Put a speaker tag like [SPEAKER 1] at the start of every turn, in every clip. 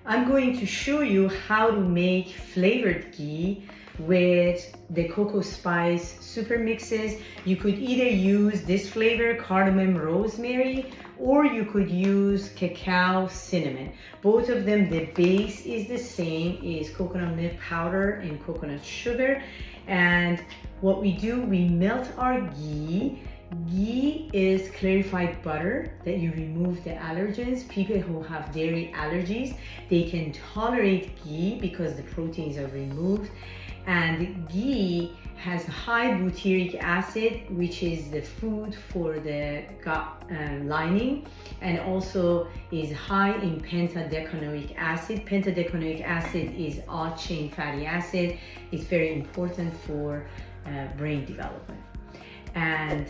[SPEAKER 1] I'm going to show you how to make flavored ghee with the CocoSpice SuperMixes. You could either use this flavor, Cardamom Rosemary, or you could use cacao cinnamon. Both of them, the base is the same, is coconut milk powder and coconut sugar. And what we do, we melt our ghee. Ghee is clarified butter that you remove the allergens. People who have dairy allergies, they can tolerate ghee because the proteins are removed. And ghee has high butyric acid, which is the food for the gut lining, and also is high in pentadecanoic acid. Pentadecanoic acid is odd chain fatty acid. It's very important for brain development. And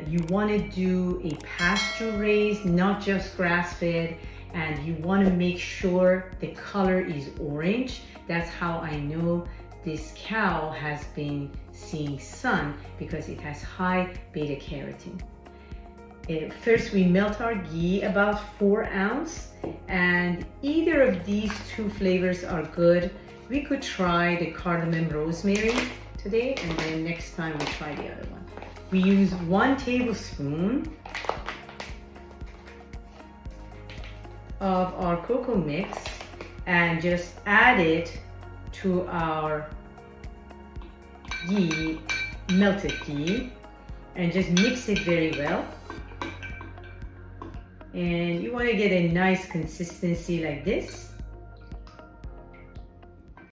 [SPEAKER 1] you want to do a pasture raised, not just grass-fed, and you want to make sure the color is orange. That's how I know this cow has been seeing sun, because it has high beta carotene. First, we melt our ghee, about 4 ounces, and either of these two flavors are good. We could try the cardamom rosemary today, and then next time we try the other one. We use 1 tablespoon of our cocoa mix and just add it to our ghee, melted ghee, and just mix it very well. And you want to get a nice consistency like this.